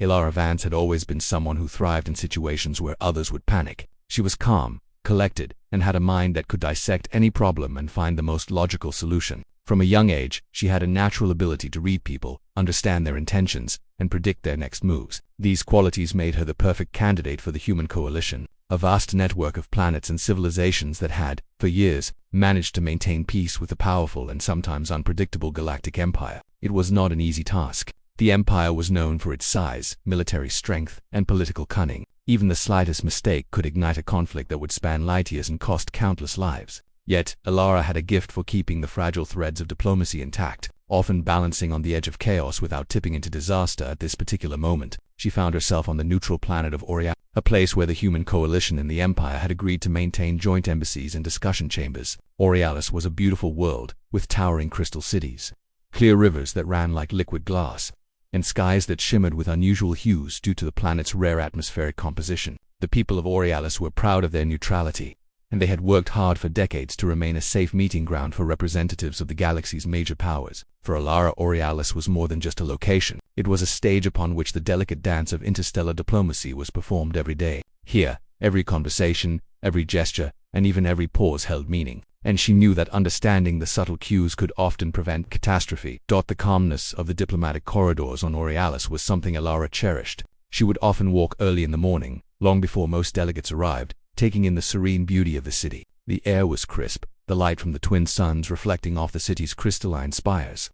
Ilara Vance had always been someone who thrived in situations where others would panic. She was calm, collected, and had a mind that could dissect any problem and find the most logical solution. From a young age, she had a natural ability to read people, understand their intentions, and predict their next moves. These qualities made her the perfect candidate for the Human Coalition, a vast network of planets and civilizations that had, for years, managed to maintain peace with the powerful and sometimes unpredictable Galactic Empire. It was not an easy task. The Empire was known for its size, military strength, and political cunning. Even the slightest mistake could ignite a conflict that would span light years and cost countless lives. Yet, Ilara had a gift for keeping the fragile threads of diplomacy intact, often balancing on the edge of chaos without tipping into disaster. At this particular moment, she found herself on the neutral planet of Aurealis, a place where the Human Coalition and the Empire had agreed to maintain joint embassies and discussion chambers. Aurealis was a beautiful world, with towering crystal cities, clear rivers that ran like liquid glass, and skies that shimmered with unusual hues due to the planet's rare atmospheric composition. The people of Aurealis were proud of their neutrality, and they had worked hard for decades to remain a safe meeting ground for representatives of the galaxy's major powers. For Ilara, Aurealis was more than just a location. It was a stage upon which the delicate dance of interstellar diplomacy was performed every day. Here, every conversation, every gesture, and even every pause held meaning, and she knew that understanding the subtle cues could often prevent catastrophe. The calmness of the diplomatic corridors on Aurealis was something Ilara cherished. She would often walk early in the morning, long before most delegates arrived, taking in the serene beauty of the city. The air was crisp, the light from the twin suns reflecting off the city's crystalline spires,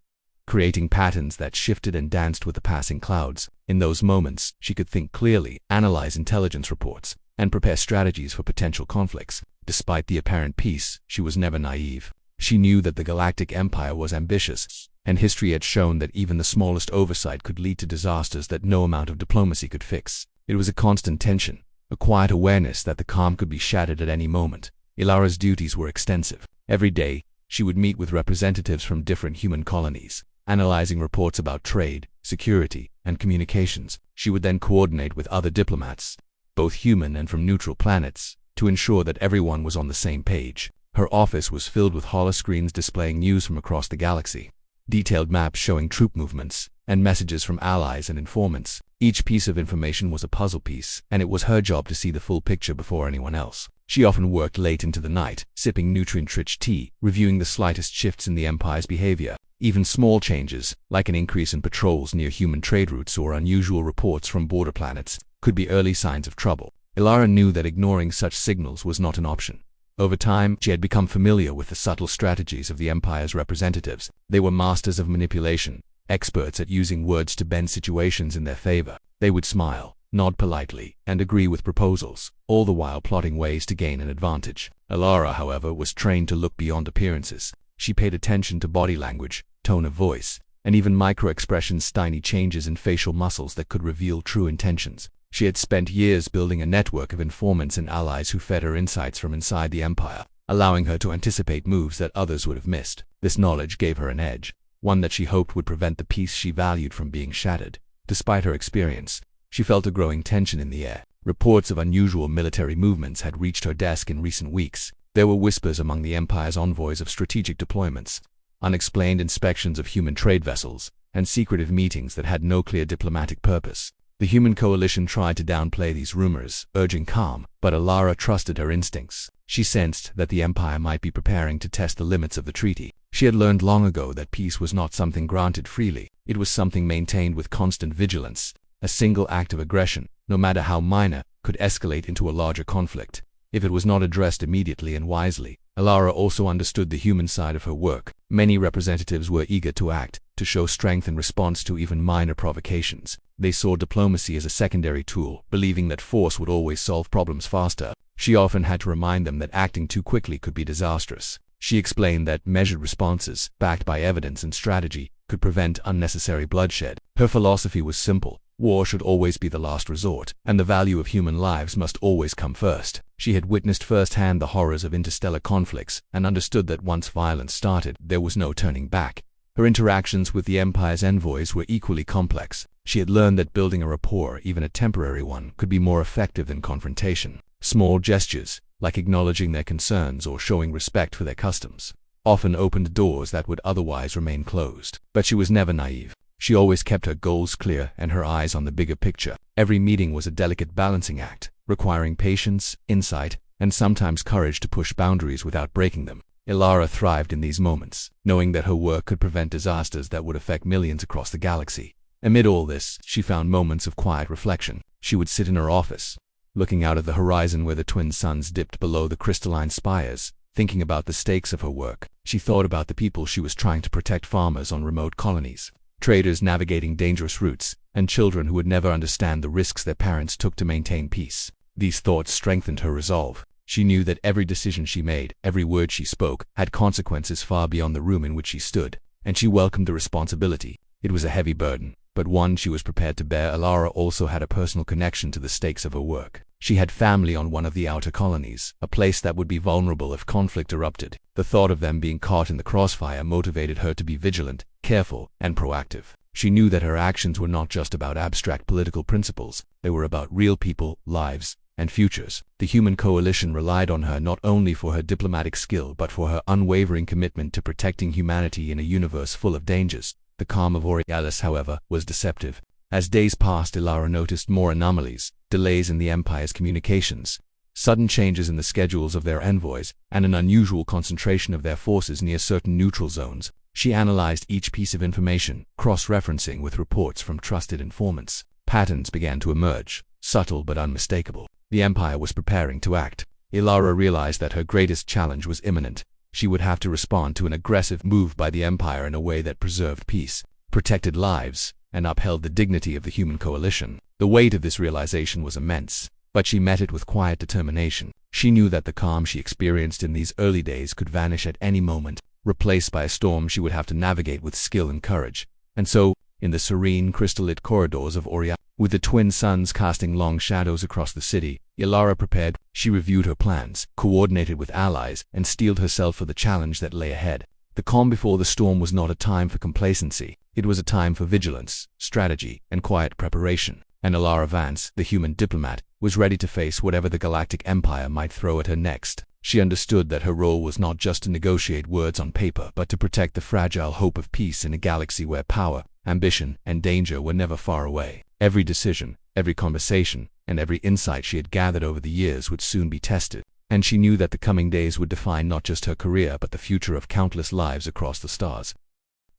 creating patterns that shifted and danced with the passing clouds. In those moments, she could think clearly, analyze intelligence reports, and prepare strategies for potential conflicts. Despite the apparent peace, she was never naive. She knew that the Galactic Empire was ambitious, and history had shown that even the smallest oversight could lead to disasters that no amount of diplomacy could fix. It was a constant tension, a quiet awareness that the calm could be shattered at any moment. Ilara's duties were extensive. Every day, she would meet with representatives from different human colonies, analyzing reports about trade, security, and communications. She would then coordinate with other diplomats, both human and from neutral planets, to ensure that everyone was on the same page. Her office was filled with holoscreens displaying news from across the galaxy, detailed maps showing troop movements, and messages from allies and informants. Each piece of information was a puzzle piece, and it was her job to see the full picture before anyone else. She often worked late into the night, sipping nutrient-rich tea, reviewing the slightest shifts in the Empire's behavior. Even small changes, like an increase in patrols near human trade routes or unusual reports from border planets, could be early signs of trouble. Ilara knew that ignoring such signals was not an option. Over time, she had become familiar with the subtle strategies of the Empire's representatives. They were masters of manipulation, experts at using words to bend situations in their favor. They would smile, nod politely, and agree with proposals, all the while plotting ways to gain an advantage. Ilara, however, was trained to look beyond appearances. She paid attention to body language, tone of voice, and even micro-expressions, tiny changes in facial muscles that could reveal true intentions. She had spent years building a network of informants and allies who fed her insights from inside the Empire, allowing her to anticipate moves that others would have missed. This knowledge gave her an edge, one that she hoped would prevent the peace she valued from being shattered. Despite her experience, she felt a growing tension in the air. Reports of unusual military movements had reached her desk in recent weeks. There were whispers among the Empire's envoys of strategic deployments, unexplained inspections of human trade vessels, and secretive meetings that had no clear diplomatic purpose. The Human Coalition tried to downplay these rumors, urging calm, but Ilara trusted her instincts. She sensed that the Empire might be preparing to test the limits of the treaty. She had learned long ago that peace was not something granted freely. It was something maintained with constant vigilance. A single act of aggression, no matter how minor, could escalate into a larger conflict if it was not addressed immediately and wisely. Ilara also understood the human side of her work. Many representatives were eager to act, to show strength in response to even minor provocations. They saw diplomacy as a secondary tool, believing that force would always solve problems faster. She often had to remind them that acting too quickly could be disastrous. She explained that measured responses, backed by evidence and strategy, could prevent unnecessary bloodshed. Her philosophy was simple. War should always be the last resort, and the value of human lives must always come first. She had witnessed firsthand the horrors of interstellar conflicts and understood that once violence started, there was no turning back. Her interactions with the Empire's envoys were equally complex. She had learned that building a rapport, even a temporary one, could be more effective than confrontation. Small gestures, like acknowledging their concerns or showing respect for their customs, often opened doors that would otherwise remain closed. But she was never naive. She always kept her goals clear and her eyes on the bigger picture. Every meeting was a delicate balancing act, requiring patience, insight, and sometimes courage to push boundaries without breaking them. Ilara thrived in these moments, knowing that her work could prevent disasters that would affect millions across the galaxy. Amid all this, she found moments of quiet reflection. She would sit in her office, looking out at the horizon where the twin suns dipped below the crystalline spires, thinking about the stakes of her work. She thought about the people she was trying to protect: farmers on remote colonies, traders navigating dangerous routes, and children who would never understand the risks their parents took to maintain peace. These thoughts strengthened her resolve. She knew that every decision she made, every word she spoke, had consequences far beyond the room in which she stood, and she welcomed the responsibility. It was a heavy burden, but one she was prepared to bear. Ilara also had a personal connection to the stakes of her work. She had family on one of the outer colonies, a place that would be vulnerable if conflict erupted. The thought of them being caught in the crossfire motivated her to be vigilant, careful, and proactive. She knew that her actions were not just about abstract political principles, they were about real people, lives, and futures. The human coalition relied on her not only for her diplomatic skill but for her unwavering commitment to protecting humanity in a universe full of dangers. The calm of Violates, however, was deceptive. As days passed, Ilara noticed more anomalies: delays in the Empire's communications, sudden changes in the schedules of their envoys, and an unusual concentration of their forces near certain neutral zones. She analyzed each piece of information, cross-referencing with reports from trusted informants. Patterns began to emerge, subtle but unmistakable. The Empire was preparing to act. Ilara realized that her greatest challenge was imminent. She would have to respond to an aggressive move by the Empire in a way that preserved peace, protected lives, and upheld the dignity of the human coalition. The weight of this realization was immense, but she met it with quiet determination. She knew that the calm she experienced in these early days could vanish at any moment, replaced by a storm she would have to navigate with skill and courage. And so, in the serene, crystal-lit corridors of Violates, with the twin suns casting long shadows across the city, Ilara prepared. She reviewed her plans, coordinated with allies, and steeled herself for the challenge that lay ahead. The calm before the storm was not a time for complacency. It was a time for vigilance, strategy, and quiet preparation. And Ilara Vance, the human diplomat, was ready to face whatever the Galactic Empire might throw at her next. She understood that her role was not just to negotiate words on paper, but to protect the fragile hope of peace in a galaxy where power, ambition, and danger were never far away. Every decision, every conversation, and every insight she had gathered over the years would soon be tested. And she knew that the coming days would define not just her career but the future of countless lives across the stars.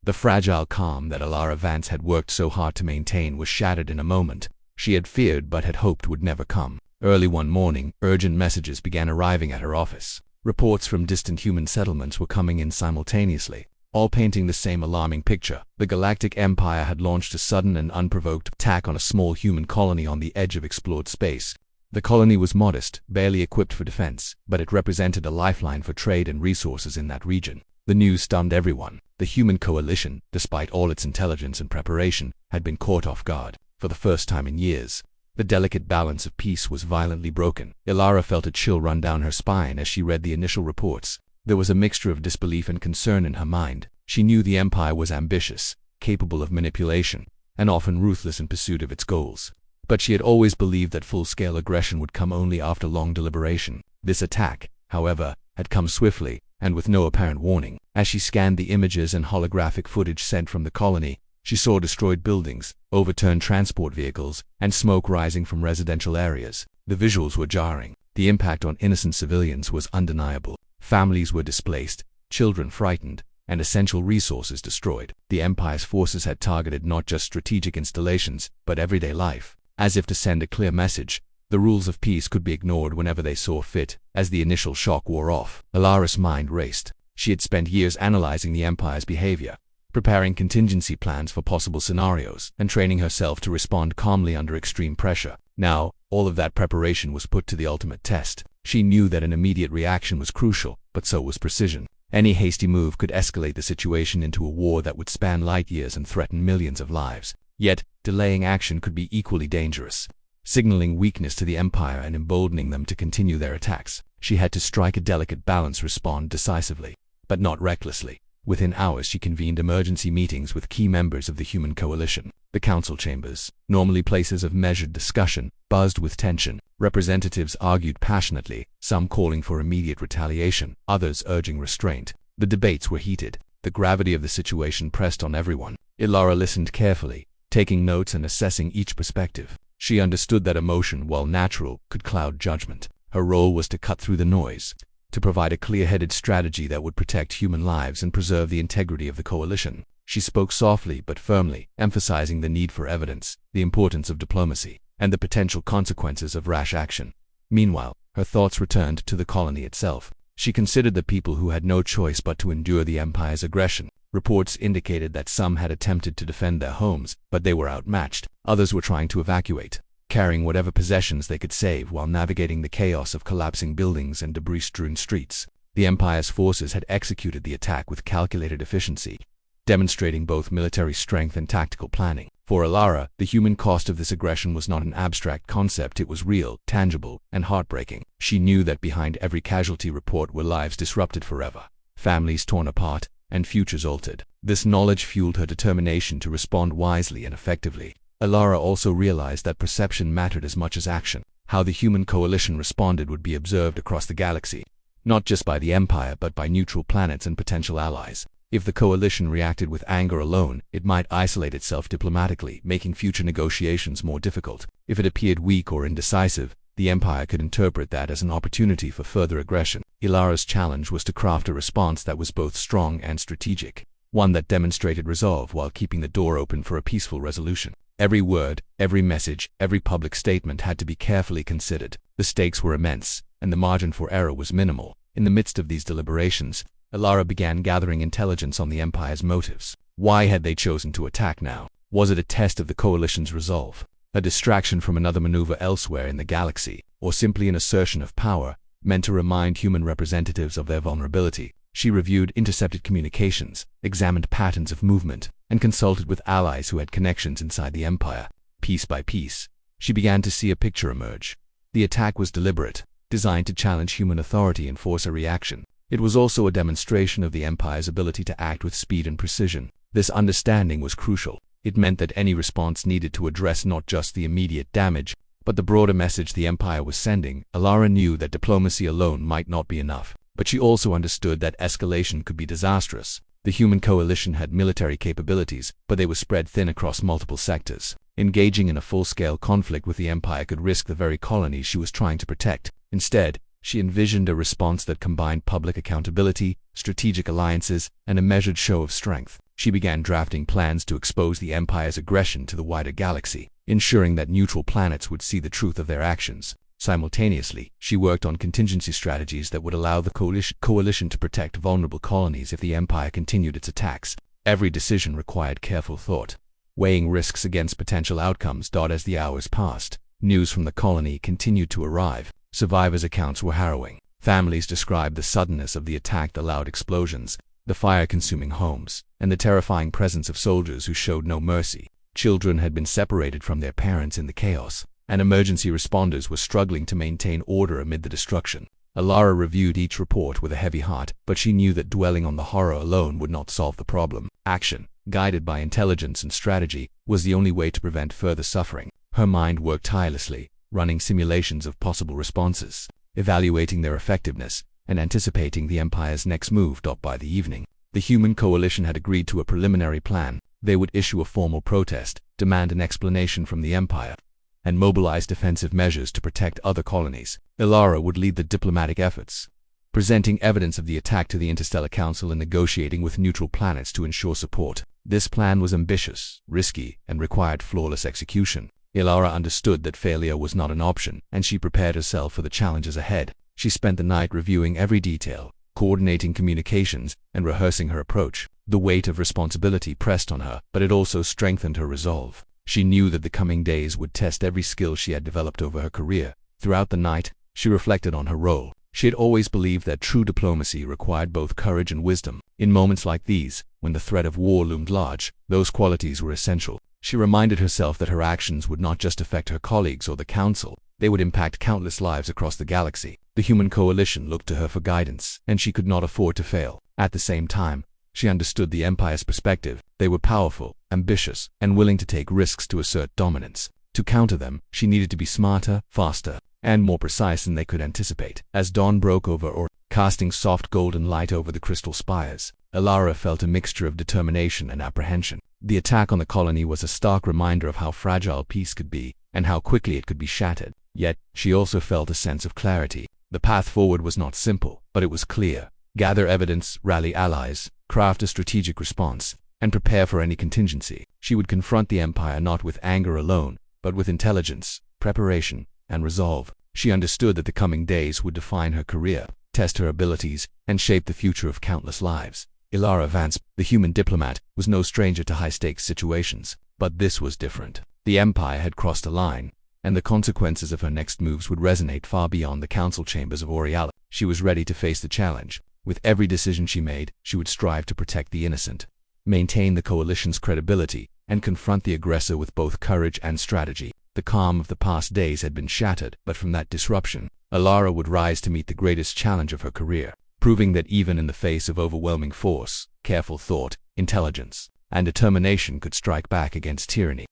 The fragile calm that Ilara Vance had worked so hard to maintain was shattered in a moment. She had feared but had hoped would never come. Early one morning, urgent messages began arriving at her office. Reports from distant human settlements were coming in simultaneously, all painting the same alarming picture. The Galactic Empire had launched a sudden and unprovoked attack on a small human colony on the edge of explored space. The colony was modest, barely equipped for defense, but it represented a lifeline for trade and resources in that region. The news stunned everyone. The human coalition, despite all its intelligence and preparation, had been caught off guard. For the first time in years, the delicate balance of peace was violently broken. Ilara felt a chill run down her spine as she read the initial reports. There was a mixture of disbelief and concern in her mind. She knew the Empire was ambitious, capable of manipulation, and often ruthless in pursuit of its goals. But she had always believed that full-scale aggression would come only after long deliberation. This attack, however, had come swiftly, and with no apparent warning. As she scanned the images and holographic footage sent from the colony, she saw destroyed buildings, overturned transport vehicles, and smoke rising from residential areas. The visuals were jarring. The impact on innocent civilians was undeniable. Families were displaced, children frightened, and essential resources destroyed. The Empire's forces had targeted not just strategic installations, but everyday life. As if to send a clear message, the rules of peace could be ignored whenever they saw fit. As the initial shock wore off, Ilara's mind raced. She had spent years analyzing the Empire's behavior, preparing contingency plans for possible scenarios, and training herself to respond calmly under extreme pressure. Now, all of that preparation was put to the ultimate test. She knew that an immediate reaction was crucial, but so was precision. Any hasty move could escalate the situation into a war that would span light years and threaten millions of lives. Yet, delaying action could be equally dangerous, signaling weakness to the Empire and emboldening them to continue their attacks. She had to strike a delicate balance, respond decisively, but not recklessly. Within hours she convened emergency meetings with key members of the human coalition. The council chambers, normally places of measured discussion, buzzed with tension. Representatives argued passionately, some calling for immediate retaliation, others urging restraint. The debates were heated, The gravity of the situation pressed on everyone. Ilara listened carefully, taking notes and assessing each perspective. She understood that emotion, while natural, could cloud judgment. Her role was to cut through the noise, to provide a clear-headed strategy that would protect human lives and preserve the integrity of the coalition. She spoke softly but firmly, emphasizing the need for evidence, the importance of diplomacy, and the potential consequences of rash action. Meanwhile, her thoughts returned to the colony itself. She considered the people who had no choice but to endure the Empire's aggression. Reports indicated that some had attempted to defend their homes, but they were outmatched. Others were trying to evacuate, carrying whatever possessions they could save while navigating the chaos of collapsing buildings and debris-strewn streets. The Empire's forces had executed the attack with calculated efficiency, demonstrating both military strength and tactical planning. For Ilara, the human cost of this aggression was not an abstract concept, it was real, tangible, and heartbreaking. She knew that behind every casualty report were lives disrupted forever, families torn apart, and futures altered. This knowledge fueled her determination to respond wisely and effectively. Ilara also realized that perception mattered as much as action. How the human coalition responded would be observed across the galaxy, not just by the Empire but by neutral planets and potential allies. If the coalition reacted with anger alone, it might isolate itself diplomatically, making future negotiations more difficult. If it appeared weak or indecisive, the Empire could interpret that as an opportunity for further aggression. Ilara's challenge was to craft a response that was both strong and strategic, one that demonstrated resolve while keeping the door open for a peaceful resolution. Every word, every message, every public statement had to be carefully considered. The stakes were immense, and the margin for error was minimal. In the midst of these deliberations, Ilara began gathering intelligence on the Empire's motives. Why had they chosen to attack now? Was it a test of the coalition's resolve, a distraction from another maneuver elsewhere in the galaxy, or simply an assertion of power meant to remind human representatives of their vulnerability? She reviewed intercepted communications, examined patterns of movement, and consulted with allies who had connections inside the Empire. Piece by piece, she began to see a picture emerge. The attack was deliberate, designed to challenge human authority and force a reaction. It was also a demonstration of the Empire's ability to act with speed and precision. This understanding was crucial. It meant that any response needed to address not just the immediate damage, but the broader message the Empire was sending. Ilara knew that diplomacy alone might not be enough, but she also understood that escalation could be disastrous. The human coalition had military capabilities, but they were spread thin across multiple sectors. Engaging in a full-scale conflict with the Empire could risk the very colonies she was trying to protect. Instead, she envisioned a response that combined public accountability, strategic alliances, and a measured show of strength. She began drafting plans to expose the Empire's aggression to the wider galaxy, ensuring that neutral planets would see the truth of their actions. Simultaneously, she worked on contingency strategies that would allow the coalition to protect vulnerable colonies if the Empire continued its attacks. Every decision required careful thought, weighing risks against potential outcomes. As the hours passed, news from the colony continued to arrive. Survivors' accounts were harrowing. Families described the suddenness of the attack, the loud explosions, the fire-consuming homes, and the terrifying presence of soldiers who showed no mercy. Children had been separated from their parents in the chaos, and emergency responders were struggling to maintain order amid the destruction. Ilara reviewed each report with a heavy heart, but she knew that dwelling on the horror alone would not solve the problem. Action, guided by intelligence and strategy, was the only way to prevent further suffering. Her mind worked tirelessly, running simulations of possible responses, evaluating their effectiveness, and anticipating the Empire's next move. By the evening, the human coalition had agreed to a preliminary plan. They would issue a formal protest, demand an explanation from the Empire, and mobilize defensive measures to protect other colonies. Ilara would lead the diplomatic efforts, presenting evidence of the attack to the Interstellar Council and negotiating with neutral planets to ensure support. This plan was ambitious, risky, and required flawless execution. Ilara understood that failure was not an option, and she prepared herself for the challenges ahead. She spent the night reviewing every detail, coordinating communications, and rehearsing her approach. The weight of responsibility pressed on her, but it also strengthened her resolve. She knew that the coming days would test every skill she had developed over her career. Throughout the night, she reflected on her role. She had always believed that true diplomacy required both courage and wisdom. In moments like these, when the threat of war loomed large, those qualities were essential. She reminded herself that her actions would not just affect her colleagues or the Council, they would impact countless lives across the galaxy. The human coalition looked to her for guidance, and she could not afford to fail. At the same time, she understood the Empire's perspective. They were powerful, ambitious, and willing to take risks to assert dominance. To counter them, she needed to be smarter, faster, and more precise than they could anticipate. As dawn broke over casting soft golden light over the crystal spires, Ilara felt a mixture of determination and apprehension. The attack on the colony was a stark reminder of how fragile peace could be, and how quickly it could be shattered. Yet, she also felt a sense of clarity. The path forward was not simple, but it was clear. Gather evidence, rally allies, craft a strategic response, and prepare for any contingency. She would confront the Empire not with anger alone, but with intelligence, preparation, and resolve. She understood that the coming days would define her career, test her abilities, and shape the future of countless lives. Ilara Vance, the human diplomat, was no stranger to high-stakes situations, but this was different. The Empire had crossed a line, and the consequences of her next moves would resonate far beyond the council chambers of Oriala. She was ready to face the challenge. With every decision she made, she would strive to protect the innocent, maintain the coalition's credibility, and confront the aggressor with both courage and strategy. The calm of the past days had been shattered, but from that disruption, Ilara would rise to meet the greatest challenge of her career, proving that even in the face of overwhelming force, careful thought, intelligence, and determination could strike back against tyranny.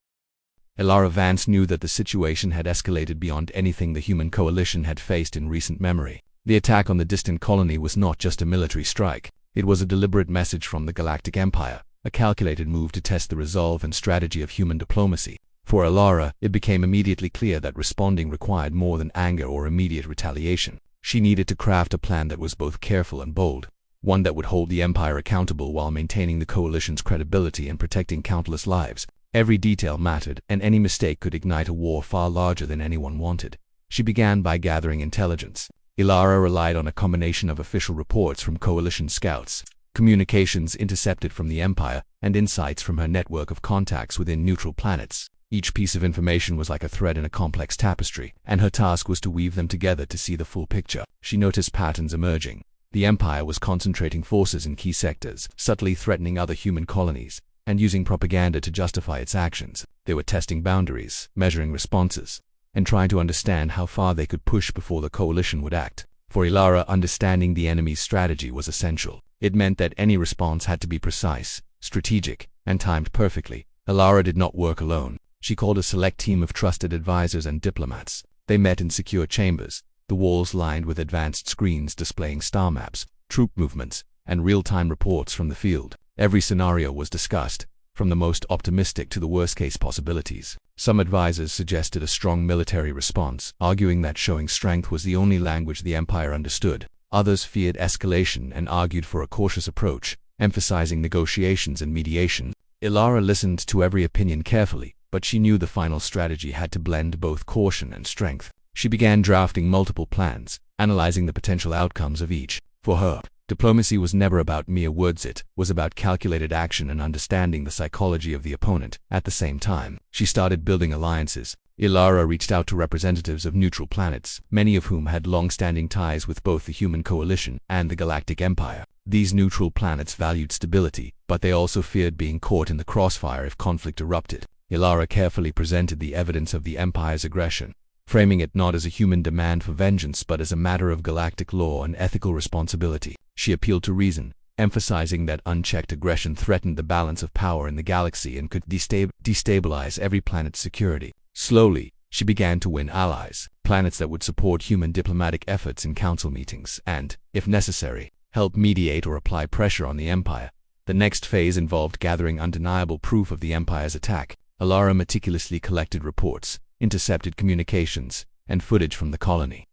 Ilara Vance knew that the situation had escalated beyond anything the human coalition had faced in recent memory. The attack on the distant colony was not just a military strike. It was a deliberate message from the Galactic Empire, a calculated move to test the resolve and strategy of human diplomacy. For Ilara, it became immediately clear that responding required more than anger or immediate retaliation. She needed to craft a plan that was both careful and bold, one that would hold the Empire accountable while maintaining the coalition's credibility and protecting countless lives. Every detail mattered, and any mistake could ignite a war far larger than anyone wanted. She began by gathering intelligence. Ilara relied on a combination of official reports from coalition scouts, communications intercepted from the Empire, and insights from her network of contacts within neutral planets. Each piece of information was like a thread in a complex tapestry, and her task was to weave them together to see the full picture. She noticed patterns emerging. The Empire was concentrating forces in key sectors, subtly threatening other human colonies, and using propaganda to justify its actions. They were testing boundaries, measuring responses, and trying to understand how far they could push before the coalition would act. For Ilara, understanding the enemy's strategy was essential. It meant that any response had to be precise, strategic, and timed perfectly. Ilara did not work alone. She called a select team of trusted advisors and diplomats. They met in secure chambers, the walls lined with advanced screens displaying star maps, troop movements, and real-time reports from the field. Every scenario was discussed, from the most optimistic to the worst-case possibilities. Some advisors suggested a strong military response, arguing that showing strength was the only language the Empire understood. Others feared escalation and argued for a cautious approach, emphasizing negotiations and mediation. Ilara listened to every opinion carefully, but she knew the final strategy had to blend both caution and strength. She began drafting multiple plans, analyzing the potential outcomes of each. For her, diplomacy was never about mere words, it was about calculated action and understanding the psychology of the opponent. At the same time, she started building alliances. Ilara reached out to representatives of neutral planets, many of whom had long-standing ties with both the human coalition and the Galactic Empire. These neutral planets valued stability, but they also feared being caught in the crossfire if conflict erupted. Ilara carefully presented the evidence of the Empire's aggression, framing it not as a human demand for vengeance but as a matter of galactic law and ethical responsibility. She appealed to reason, emphasizing that unchecked aggression threatened the balance of power in the galaxy and could destabilize every planet's security. Slowly, she began to win allies, planets that would support human diplomatic efforts in council meetings and, if necessary, help mediate or apply pressure on the Empire. The next phase involved gathering undeniable proof of the Empire's attack. Ilara meticulously collected reports, intercepted communications, and footage from the colony,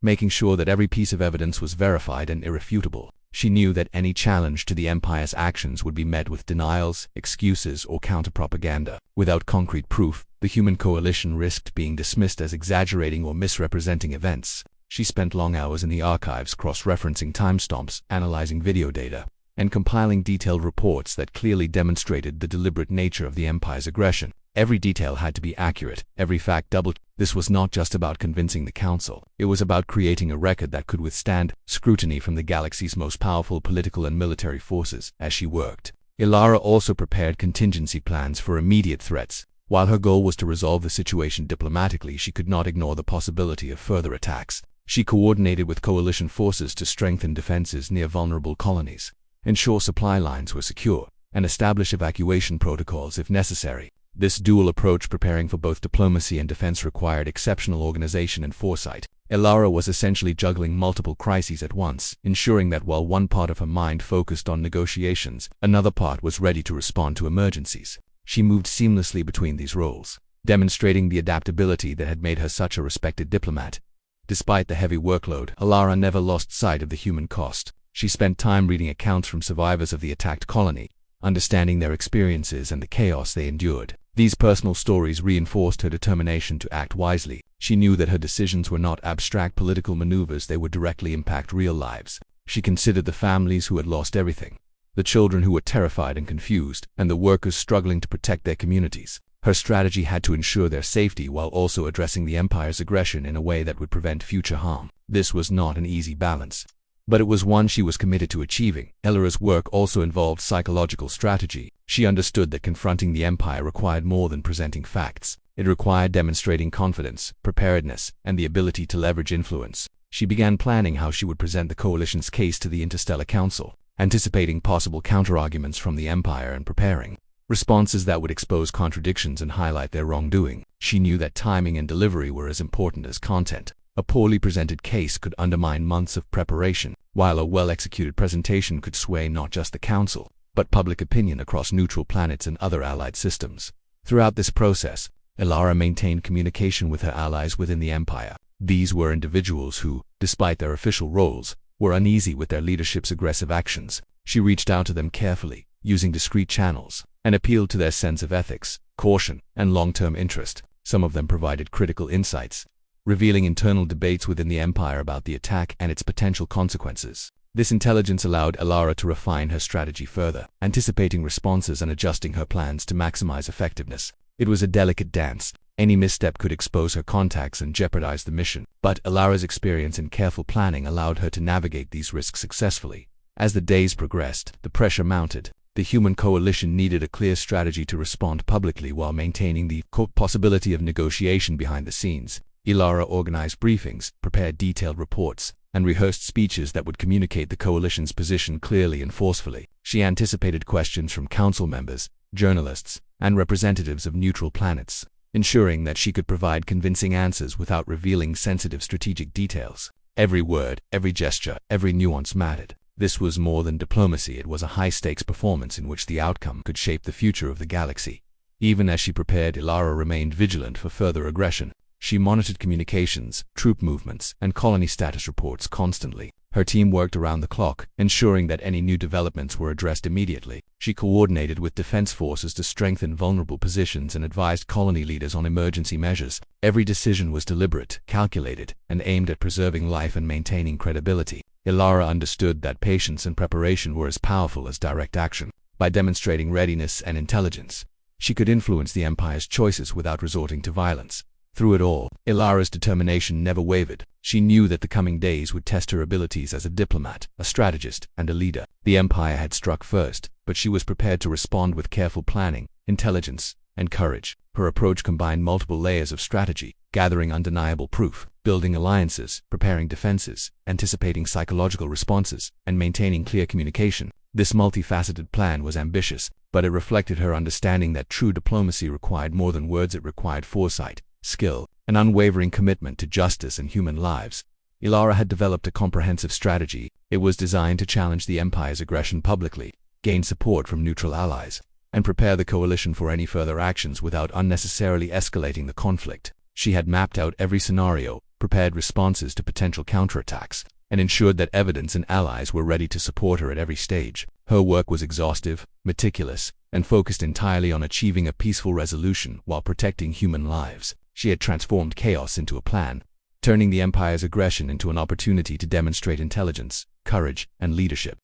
making sure that every piece of evidence was verified and irrefutable. She knew that any challenge to the Empire's actions would be met with denials, excuses, or counter-propaganda. Without concrete proof, the human coalition risked being dismissed as exaggerating or misrepresenting events. She spent long hours in the archives cross-referencing timestamps, analyzing video data, and compiling detailed reports that clearly demonstrated the deliberate nature of the Empire's aggression. Every detail had to be accurate, every fact double-checked. This was not just about convincing the Council. It was about creating a record that could withstand scrutiny from the galaxy's most powerful political and military forces. As she worked, Ilara also prepared contingency plans for immediate threats. While her goal was to resolve the situation diplomatically, she could not ignore the possibility of further attacks. She coordinated with coalition forces to strengthen defenses near vulnerable colonies, ensure supply lines were secure, and establish evacuation protocols if necessary. This dual approach, preparing for both diplomacy and defense, required exceptional organization and foresight. Elara was essentially juggling multiple crises at once, ensuring that while one part of her mind focused on negotiations, another part was ready to respond to emergencies. She moved seamlessly between these roles, demonstrating the adaptability that had made her such a respected diplomat. Despite the heavy workload, Elara never lost sight of the human cost. She spent time reading accounts from survivors of the attacked colony, understanding their experiences and the chaos they endured. These personal stories reinforced her determination to act wisely. She knew that her decisions were not abstract political maneuvers, they would directly impact real lives. She considered the families who had lost everything, the children who were terrified and confused, and the workers struggling to protect their communities. Her strategy had to ensure their safety while also addressing the Empire's aggression in a way that would prevent future harm. This was not an easy balance, but it was one she was committed to achieving. Elara's work also involved psychological strategy. She understood that confronting the Empire required more than presenting facts. It required demonstrating confidence, preparedness, and the ability to leverage influence. She began planning how she would present the Coalition's case to the Interstellar Council, anticipating possible counterarguments from the Empire and preparing responses that would expose contradictions and highlight their wrongdoing. She knew that timing and delivery were as important as content. A poorly presented case could undermine months of preparation, while a well-executed presentation could sway not just the Council, but public opinion across neutral planets and other allied systems. Throughout this process, Elara maintained communication with her allies within the Empire. These were individuals who, despite their official roles, were uneasy with their leadership's aggressive actions. She reached out to them carefully, using discreet channels, and appealed to their sense of ethics, caution, and long-term interest. Some of them provided critical insights, revealing internal debates within the Empire about the attack and its potential consequences. This intelligence allowed Elara to refine her strategy further, anticipating responses and adjusting her plans to maximize effectiveness. It was a delicate dance. Any misstep could expose her contacts and jeopardize the mission, but Elara's experience and careful planning allowed her to navigate these risks successfully. As the days progressed, the pressure mounted. The human coalition needed a clear strategy to respond publicly while maintaining the possibility of negotiation behind the scenes. Elara organized briefings, prepared detailed reports, and rehearsed speeches that would communicate the coalition's position clearly and forcefully. She anticipated questions from council members, journalists, and representatives of neutral planets, ensuring that she could provide convincing answers without revealing sensitive strategic details. Every word, every gesture, every nuance mattered. This was more than diplomacy, it was a high-stakes performance in which the outcome could shape the future of the galaxy. Even as she prepared, Elara remained vigilant for further aggression. She monitored communications, troop movements, and colony status reports constantly. Her team worked around the clock, ensuring that any new developments were addressed immediately. She coordinated with defense forces to strengthen vulnerable positions and advised colony leaders on emergency measures. Every decision was deliberate, calculated, and aimed at preserving life and maintaining credibility. Elara understood that patience and preparation were as powerful as direct action. By demonstrating readiness and intelligence, she could influence the Empire's choices without resorting to violence. Through it all, Elara's determination never wavered. She knew that the coming days would test her abilities as a diplomat, a strategist, and a leader. The Empire had struck first, but she was prepared to respond with careful planning, intelligence, and courage. Her approach combined multiple layers of strategy, gathering undeniable proof, building alliances, preparing defenses, anticipating psychological responses, and maintaining clear communication. This multifaceted plan was ambitious, but it reflected her understanding that true diplomacy required more than words. It required foresight, skill, and unwavering commitment to justice and human lives. Elara had developed a comprehensive strategy. It was designed to challenge the Empire's aggression publicly, gain support from neutral allies, and prepare the coalition for any further actions without unnecessarily escalating the conflict. She had mapped out every scenario, prepared responses to potential counterattacks, and ensured that evidence and allies were ready to support her at every stage. Her work was exhaustive, meticulous, and focused entirely on achieving a peaceful resolution while protecting human lives. She had transformed chaos into a plan, turning the Empire's aggression into an opportunity to demonstrate intelligence, courage, and leadership.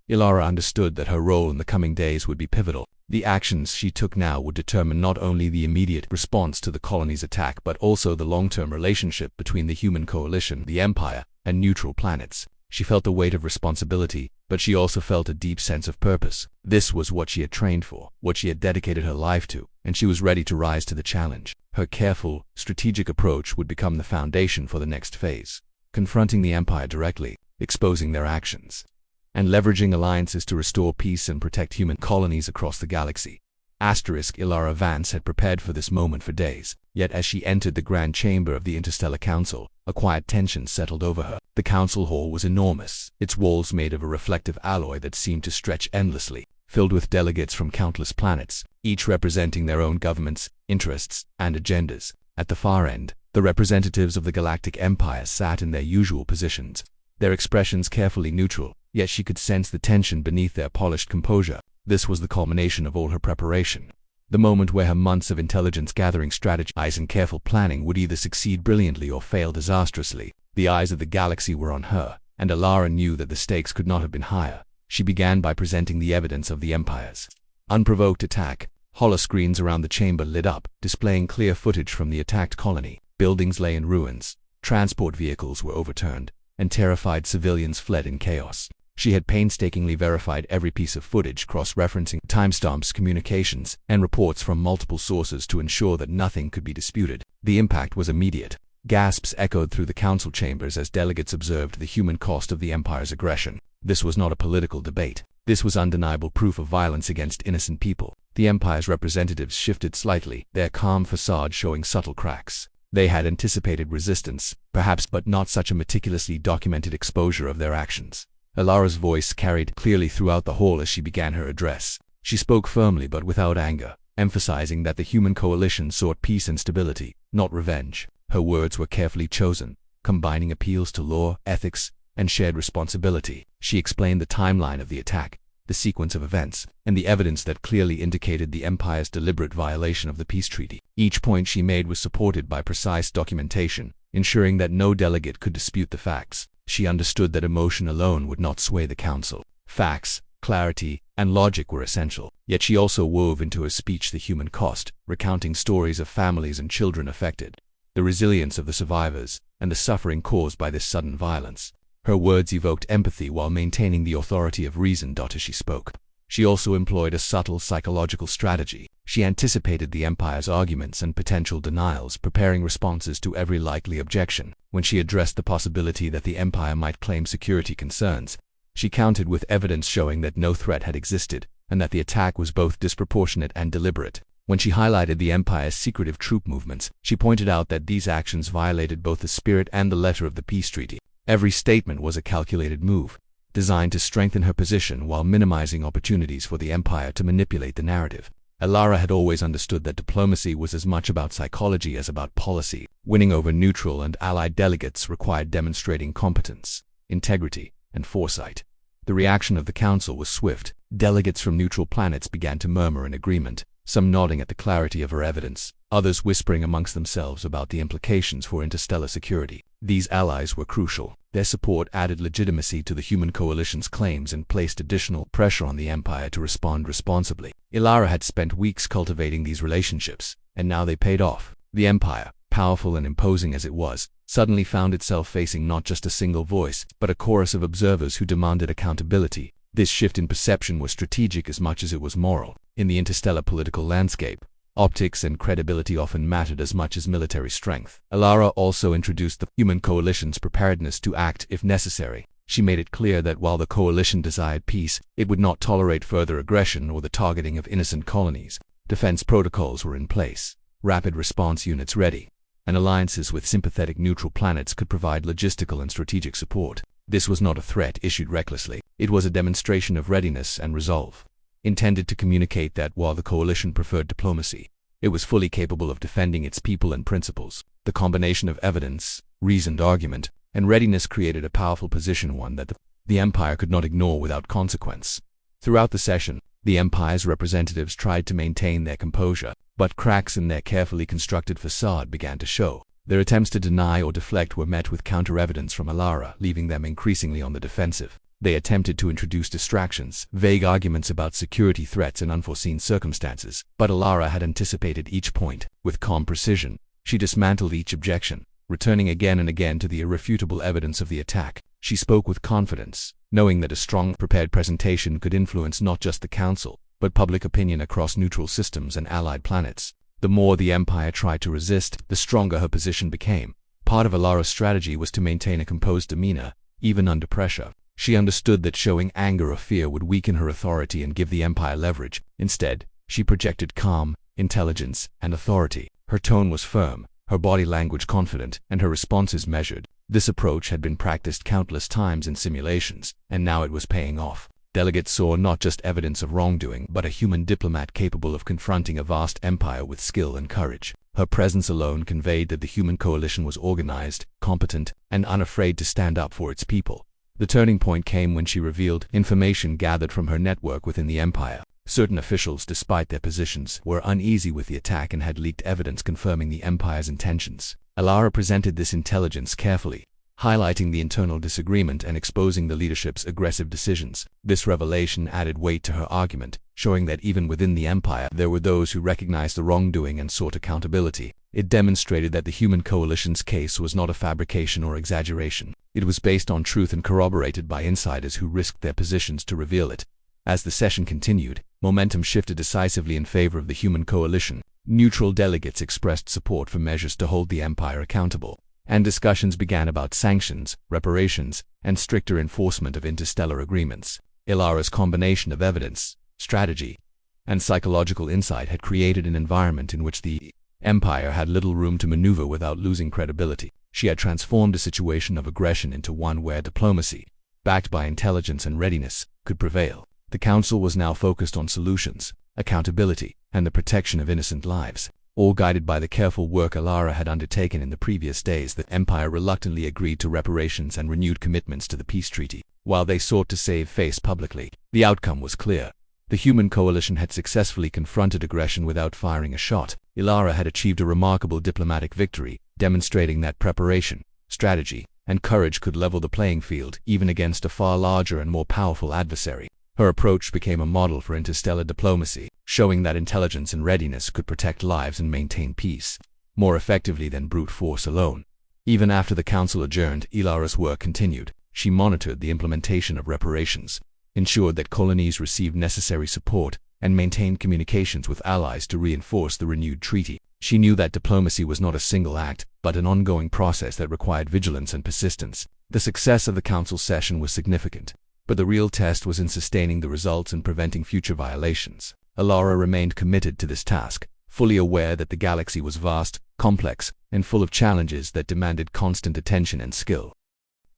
Elara understood that her role in the coming days would be pivotal. The actions she took now would determine not only the immediate response to the colony's attack but also the long-term relationship between the human coalition, the Empire, and neutral planets. She felt the weight of responsibility, but she also felt a deep sense of purpose. This was what she had trained for, what she had dedicated her life to, and she was ready to rise to the challenge. Her careful, strategic approach would become the foundation for the next phase, confronting the Empire directly, exposing their actions, and leveraging alliances to restore peace and protect human colonies across the galaxy. Ilara Vance had prepared for this moment for days, yet as she entered the grand chamber of the Interstellar Council, a quiet tension settled over her. The council hall was enormous, its walls made of a reflective alloy that seemed to stretch endlessly, filled with delegates from countless planets, each representing their own governments, interests, and agendas. At the far end, the representatives of the Galactic Empire sat in their usual positions, their expressions carefully neutral, yet she could sense the tension beneath their polished composure. This was the culmination of all her preparation. The moment where her months of intelligence-gathering strategy and careful planning would either succeed brilliantly or fail disastrously. The eyes of the galaxy were on her, and Ilara knew that the stakes could not have been higher. She began by presenting the evidence of the Empire's unprovoked attack. Holoscreens around the chamber lit up, displaying clear footage from the attacked colony. Buildings lay in ruins, transport vehicles were overturned, and terrified civilians fled in chaos. She had painstakingly verified every piece of footage, cross-referencing timestamps, communications, and reports from multiple sources to ensure that nothing could be disputed. The impact was immediate. Gasps echoed through the council chambers as delegates observed the human cost of the Empire's aggression. This was not a political debate. This was undeniable proof of violence against innocent people. The Empire's representatives shifted slightly, their calm facade showing subtle cracks. They had anticipated resistance, perhaps, but not such a meticulously documented exposure of their actions. Ilara's voice carried clearly throughout the hall as she began her address. She spoke firmly but without anger, emphasizing that the human coalition sought peace and stability, not revenge. Her words were carefully chosen, combining appeals to law, ethics, and shared responsibility. She explained the timeline of the attack, the sequence of events, and the evidence that clearly indicated the Empire's deliberate violation of the peace treaty. Each point she made was supported by precise documentation, ensuring that no delegate could dispute the facts. She understood that emotion alone would not sway the council. Facts, clarity, and logic were essential. Yet she also wove into her speech the human cost, recounting stories of families and children affected, the resilience of the survivors, and the suffering caused by this sudden violence. Her words evoked empathy while maintaining the authority of reason. As she spoke, she also employed a subtle psychological strategy. She anticipated the Empire's arguments and potential denials, preparing responses to every likely objection. When she addressed the possibility that the Empire might claim security concerns, she countered with evidence showing that no threat had existed, and that the attack was both disproportionate and deliberate. When she highlighted the Empire's secretive troop movements, she pointed out that these actions violated both the spirit and the letter of the peace treaty. Every statement was a calculated move, designed to strengthen her position while minimizing opportunities for the Empire to manipulate the narrative. Ilara had always understood that diplomacy was as much about psychology as about policy. Winning over neutral and allied delegates required demonstrating competence, integrity, and foresight. The reaction of the council was swift. Delegates from neutral planets began to murmur in agreement, some nodding at the clarity of her evidence, others whispering amongst themselves about the implications for interstellar security. These allies were crucial. Their support added legitimacy to the human coalition's claims and placed additional pressure on the Empire to respond responsibly. Ilara had spent weeks cultivating these relationships, and now they paid off. The Empire, powerful and imposing as it was, suddenly found itself facing not just a single voice, but a chorus of observers who demanded accountability. This shift in perception was strategic as much as it was moral. In the interstellar political landscape, optics and credibility often mattered as much as military strength. Ilara also introduced the human coalition's preparedness to act if necessary. She made it clear that while the coalition desired peace, it would not tolerate further aggression or the targeting of innocent colonies. Defense protocols were in place, rapid response units ready, and alliances with sympathetic neutral planets could provide logistical and strategic support. This was not a threat issued recklessly. It was a demonstration of readiness and resolve, intended to communicate that while the coalition preferred diplomacy, it was fully capable of defending its people and principles. The combination of evidence, reasoned argument, and readiness created a powerful position, one that the Empire could not ignore without consequence. Throughout the session, the Empire's representatives tried to maintain their composure, but cracks in their carefully constructed facade began to show. Their attempts to deny or deflect were met with counter-evidence from Ilara, leaving them increasingly on the defensive. They attempted to introduce distractions, vague arguments about security threats and unforeseen circumstances, but Ilara had anticipated each point. With calm precision, she dismantled each objection, returning again and again to the irrefutable evidence of the attack. She spoke with confidence, knowing that a strong, prepared presentation could influence not just the Council, but public opinion across neutral systems and allied planets. The more the Empire tried to resist, the stronger her position became. Part of Ilara's strategy was to maintain a composed demeanor, even under pressure. She understood that showing anger or fear would weaken her authority and give the Empire leverage. Instead, She projected calm, intelligence, and authority. Her tone was firm, her body language confident, and her responses measured. This approach had been practiced countless times in simulations, and now it was paying off. Delegates saw not just evidence of wrongdoing, but a human diplomat capable of confronting a vast empire with skill and courage. Her presence alone conveyed that the human coalition was organized, competent, and unafraid to stand up for its people. The turning point came when she revealed information gathered from her network within the empire. Certain officials, despite their positions, were uneasy with the attack and had leaked evidence confirming the empire's intentions. Alara presented this intelligence carefully, highlighting the internal disagreement and exposing the leadership's aggressive decisions. This revelation added weight to her argument, showing that even within the empire there were those who recognized the wrongdoing and sought accountability. It demonstrated that the human coalition's case was not a fabrication or exaggeration. It was based on truth and corroborated by insiders who risked their positions to reveal it. As the session continued, momentum shifted decisively in favor of the human coalition. Neutral delegates expressed support for measures to hold the empire accountable, and discussions began about sanctions, reparations, and stricter enforcement of interstellar agreements. Ilara's combination of evidence, strategy, and psychological insight had created an environment in which the empire had little room to maneuver without losing credibility. She had transformed a situation of aggression into one where diplomacy, backed by intelligence and readiness, could prevail. The council was now focused on solutions, accountability, and the protection of innocent lives. All guided by the careful work Alara had undertaken in the previous days, the empire reluctantly agreed to reparations and renewed commitments to the peace treaty. While they sought to save face publicly, the outcome was clear. The human coalition had successfully confronted aggression without firing a shot. Ilara had achieved a remarkable diplomatic victory, demonstrating that preparation, strategy, and courage could level the playing field, even against a far larger and more powerful adversary. Her approach became a model for interstellar diplomacy, showing that intelligence and readiness could protect lives and maintain peace more effectively than brute force alone. Even after the council adjourned, Ilara's work continued. She monitored the implementation of reparations, ensured that colonies received necessary support, and maintained communications with allies to reinforce the renewed treaty. She knew that diplomacy was not a single act, but an ongoing process that required vigilance and persistence. The success of the council session was significant, but the real test was in sustaining the results and preventing future violations. Alara remained committed to this task, fully aware that the galaxy was vast, complex, and full of challenges that demanded constant attention and skill.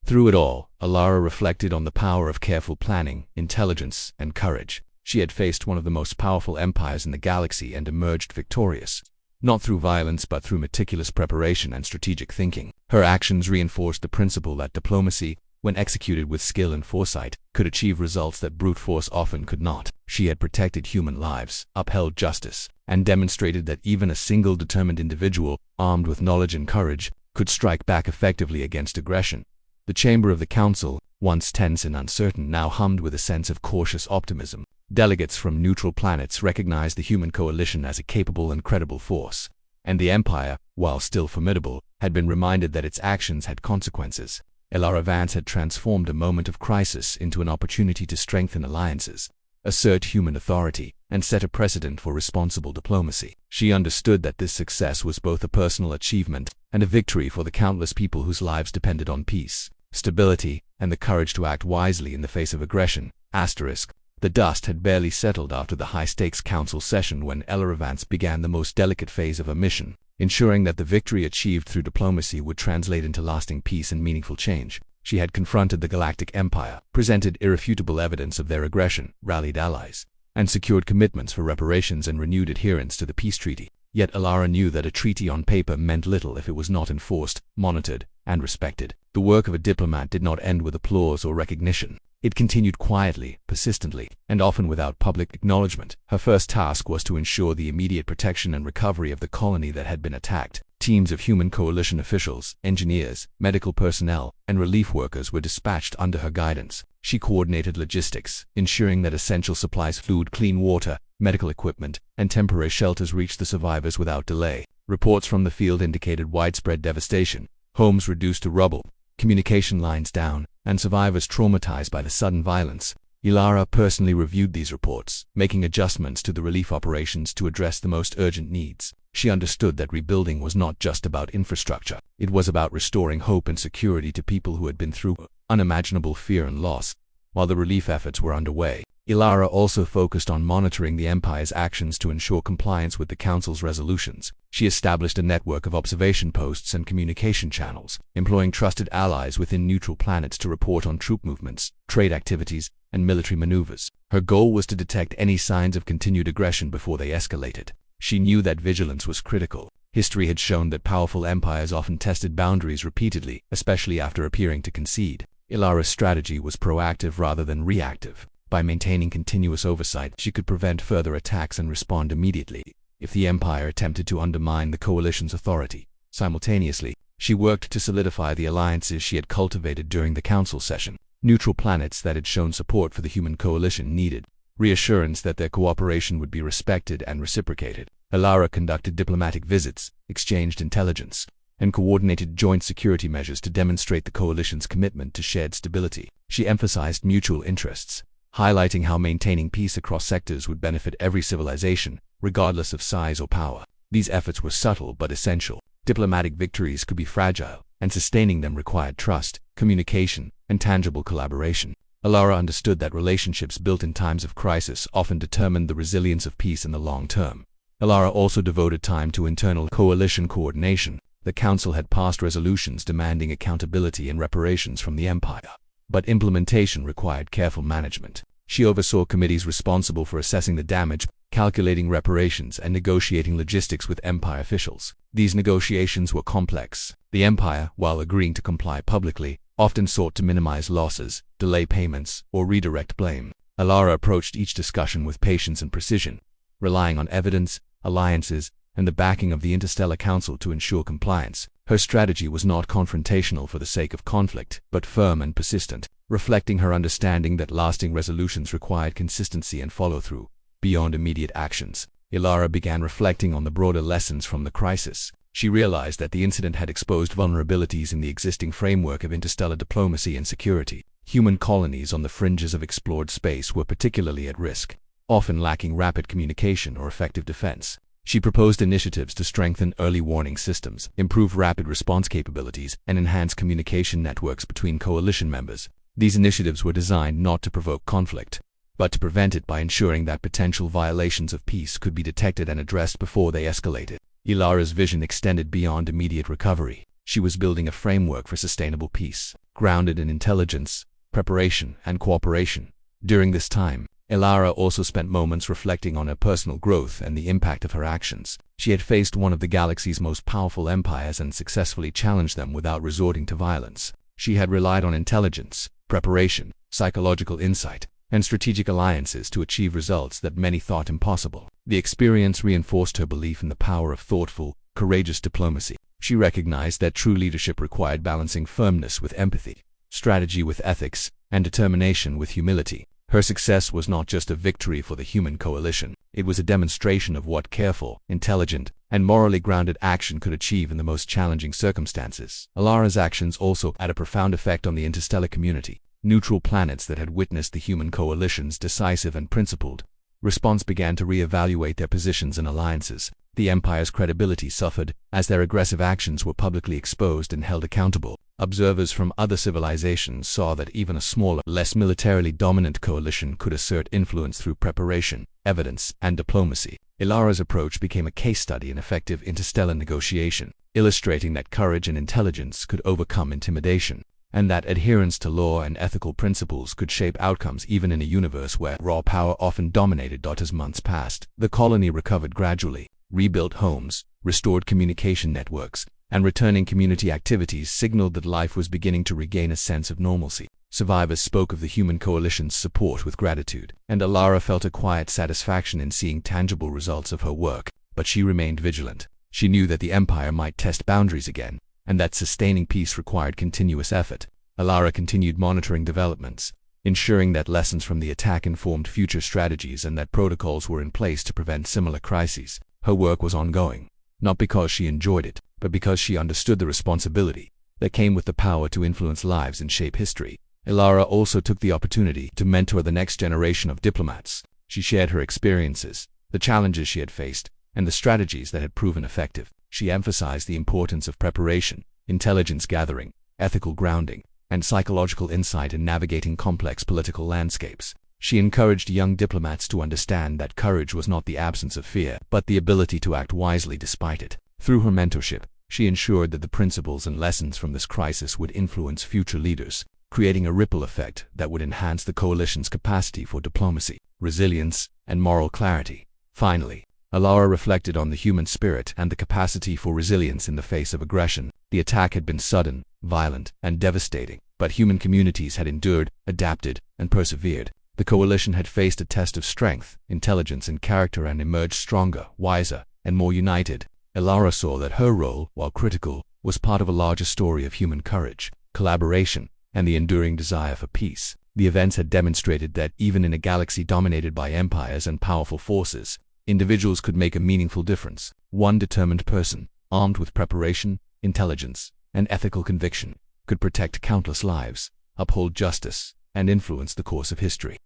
Through it all, Alara reflected on the power of careful planning, intelligence, and courage. She had faced one of the most powerful empires in the galaxy and emerged victorious, not through violence but through meticulous preparation and strategic thinking. Her actions reinforced the principle that diplomacy, when executed with skill and foresight, could achieve results that brute force often could not. She had protected human lives, upheld justice, and demonstrated that even a single determined individual, armed with knowledge and courage, could strike back effectively against aggression. The chamber of the council, once tense and uncertain, now hummed with a sense of cautious optimism. Delegates from neutral planets recognized the human coalition as a capable and credible force, and the empire, while still formidable, had been reminded that its actions had consequences. Ilara Vance had transformed a moment of crisis into an opportunity to strengthen alliances, assert human authority, and set a precedent for responsible diplomacy. She understood that this success was both a personal achievement and a victory for the countless people whose lives depended on peace, stability, and the courage to act wisely in the face of aggression. The dust had barely settled after the high-stakes council session when Ilara Vance began the most delicate phase of her mission, ensuring that the victory achieved through diplomacy would translate into lasting peace and meaningful change. She had confronted the Galactic Empire, presented irrefutable evidence of their aggression, rallied allies, and secured commitments for reparations and renewed adherence to the peace treaty. Yet Alara knew that a treaty on paper meant little if it was not enforced, monitored, and respected. The work of a diplomat did not end with applause or recognition. It continued quietly, persistently, and often without public acknowledgement. Her first task was to ensure the immediate protection and recovery of the colony that had been attacked. Teams of human coalition officials, engineers, medical personnel, and relief workers were dispatched under her guidance. She coordinated logistics, ensuring that essential supplies, food, clean water, medical equipment, and temporary shelters reached the survivors without delay. Reports from the field indicated widespread devastation, homes reduced to rubble, communication lines down, and survivors traumatized by the sudden violence. Ilara personally reviewed these reports, making adjustments to the relief operations to address the most urgent needs. She understood that rebuilding was not just about infrastructure. It was about restoring hope and security to people who had been through unimaginable fear and loss. While the relief efforts were underway, Ilara also focused on monitoring the Empire's actions to ensure compliance with the Council's resolutions. She established a network of observation posts and communication channels, employing trusted allies within neutral planets to report on troop movements, trade activities, and military maneuvers. Her goal was to detect any signs of continued aggression before they escalated. She knew that vigilance was critical. History had shown that powerful empires often tested boundaries repeatedly, especially after appearing to concede. Ilara's strategy was proactive rather than reactive. By maintaining continuous oversight, she could prevent further attacks and respond immediately if the Empire attempted to undermine the Coalition's authority. Simultaneously, she worked to solidify the alliances she had cultivated during the Council session. Neutral planets that had shown support for the human coalition needed reassurance that their cooperation would be respected and reciprocated. Ilara conducted diplomatic visits, exchanged intelligence, and coordinated joint security measures to demonstrate the coalition's commitment to shared stability. She emphasized mutual interests, highlighting how maintaining peace across sectors would benefit every civilization, regardless of size or power. These efforts were subtle but essential. Diplomatic victories could be fragile, and sustaining them required trust, communication, and tangible collaboration. Ilara understood that relationships built in times of crisis often determined the resilience of peace in the long term. Ilara also devoted time to internal coalition coordination. The Council had passed resolutions demanding accountability and reparations from the Empire, but implementation required careful management. She oversaw committees responsible for assessing the damage, calculating reparations, and negotiating logistics with Empire officials. These negotiations were complex. The Empire, while agreeing to comply publicly, often sought to minimize losses, delay payments, or redirect blame. Ilara approached each discussion with patience and precision, relying on evidence, alliances, and the backing of the Interstellar Council to ensure compliance. Her strategy was not confrontational for the sake of conflict, but firm and persistent, reflecting her understanding that lasting resolutions required consistency and follow-through. Beyond immediate actions, Ilara began reflecting on the broader lessons from the crisis. She realized that the incident had exposed vulnerabilities in the existing framework of interstellar diplomacy and security. Human colonies on the fringes of explored space were particularly at risk, often lacking rapid communication or effective defense. She proposed initiatives to strengthen early warning systems, improve rapid response capabilities, and enhance communication networks between coalition members. These initiatives were designed not to provoke conflict, but to prevent it by ensuring that potential violations of peace could be detected and addressed before they escalated. Ilara's vision extended beyond immediate recovery. She was building a framework for sustainable peace, grounded in intelligence, preparation, and cooperation. During this time, Ilara also spent moments reflecting on her personal growth and the impact of her actions. She had faced one of the galaxy's most powerful empires and successfully challenged them without resorting to violence. She had relied on intelligence, preparation, psychological insight, and strategic alliances to achieve results that many thought impossible. The experience reinforced her belief in the power of thoughtful, courageous diplomacy. She recognized that true leadership required balancing firmness with empathy, strategy with ethics, and determination with humility. Her success was not just a victory for the human coalition, it was a demonstration of what careful, intelligent, and morally grounded action could achieve in the most challenging circumstances. Ilara's actions also had a profound effect on the interstellar community. Neutral planets that had witnessed the human coalition's decisive and principled response began to re-evaluate their positions and alliances. The Empire's credibility suffered as their aggressive actions were publicly exposed and held accountable. Observers from other civilizations saw that even a smaller, less militarily dominant coalition could assert influence through preparation, evidence, and diplomacy. Ilara's approach became a case study in effective interstellar negotiation, illustrating that courage and intelligence could overcome intimidation, and that adherence to law and ethical principles could shape outcomes even in a universe where raw power often dominated. As months passed, the colony recovered gradually, rebuilt homes, restored communication networks, and returning community activities signaled that life was beginning to regain a sense of normalcy. Survivors spoke of the human coalition's support with gratitude, and Ilara felt a quiet satisfaction in seeing tangible results of her work. But she remained vigilant. She knew that the Empire might test boundaries again, and that sustaining peace required continuous effort. Ilara continued monitoring developments, ensuring that lessons from the attack informed future strategies and that protocols were in place to prevent similar crises. Her work was ongoing, not because she enjoyed it, but because she understood the responsibility that came with the power to influence lives and shape history. Ilara also took the opportunity to mentor the next generation of diplomats. She shared her experiences, the challenges she had faced, and the strategies that had proven effective. She emphasized the importance of preparation, intelligence gathering, ethical grounding, and psychological insight in navigating complex political landscapes. She encouraged young diplomats to understand that courage was not the absence of fear, but the ability to act wisely despite it. Through her mentorship, she ensured that the principles and lessons from this crisis would influence future leaders, creating a ripple effect that would enhance the coalition's capacity for diplomacy, resilience, and moral clarity. Finally, Alara reflected on the human spirit and the capacity for resilience in the face of aggression. The attack had been sudden, violent, and devastating, but human communities had endured, adapted, and persevered. The coalition had faced a test of strength, intelligence, and character and emerged stronger, wiser, and more united. Alara saw that her role, while critical, was part of a larger story of human courage, collaboration, and the enduring desire for peace. The events had demonstrated that even in a galaxy dominated by empires and powerful forces, individuals could make a meaningful difference. One determined person, armed with preparation, intelligence, and ethical conviction, could protect countless lives, uphold justice, and influence the course of history.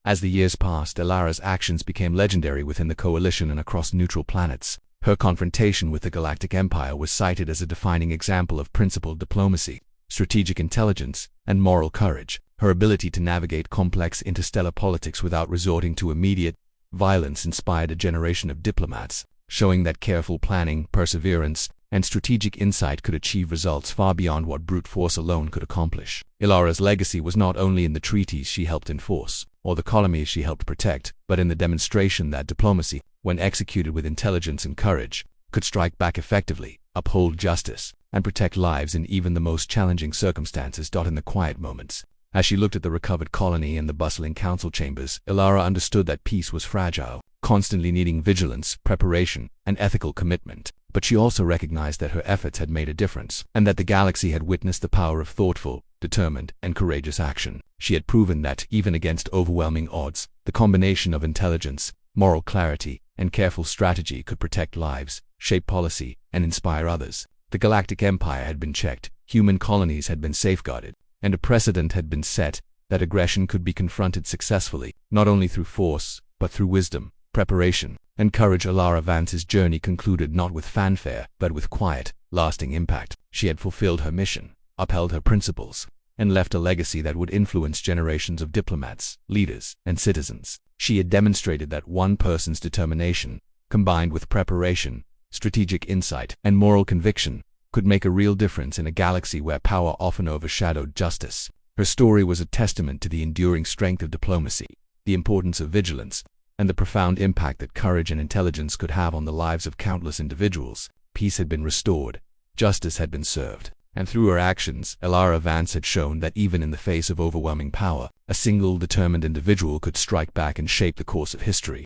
As the years passed, Alara's actions became legendary within the coalition and across neutral planets. Her confrontation with the Galactic Empire was cited as a defining example of principled diplomacy, strategic intelligence, and moral courage. Her ability to navigate complex interstellar politics without resorting to immediate violence inspired a generation of diplomats, showing that careful planning, perseverance, and strategic insight could achieve results far beyond what brute force alone could accomplish. Alara's legacy was not only in the treaties she helped enforce, or the colonies she helped protect, but in the demonstration that diplomacy, when executed with intelligence and courage, could strike back effectively, uphold justice, and protect lives in even the most challenging circumstances. In the quiet moments, as she looked at the recovered colony and the bustling council chambers, Alara understood that peace was fragile, constantly needing vigilance, preparation, and ethical commitment. But she also recognized that her efforts had made a difference, and that the galaxy had witnessed the power of thoughtful, determined, and courageous action. She had proven that, even against overwhelming odds, the combination of intelligence, moral clarity, and careful strategy could protect lives, shape policy, and inspire others. The Galactic Empire had been checked, human colonies had been safeguarded, and a precedent had been set that aggression could be confronted successfully, not only through force, but through wisdom, preparation, and courage. Alara Vance's journey concluded not with fanfare, but with quiet, lasting impact. She had fulfilled her mission, upheld her principles, and left a legacy that would influence generations of diplomats, leaders, and citizens. She had demonstrated that one person's determination, combined with preparation, strategic insight, and moral conviction, could make a real difference in a galaxy where power often overshadowed justice. Her story was a testament to the enduring strength of diplomacy, the importance of vigilance, and the profound impact that courage and intelligence could have on the lives of countless individuals. Peace had been restored, justice had been served, and through her actions, Alara Vance had shown that even in the face of overwhelming power, a single determined individual could strike back and shape the course of history.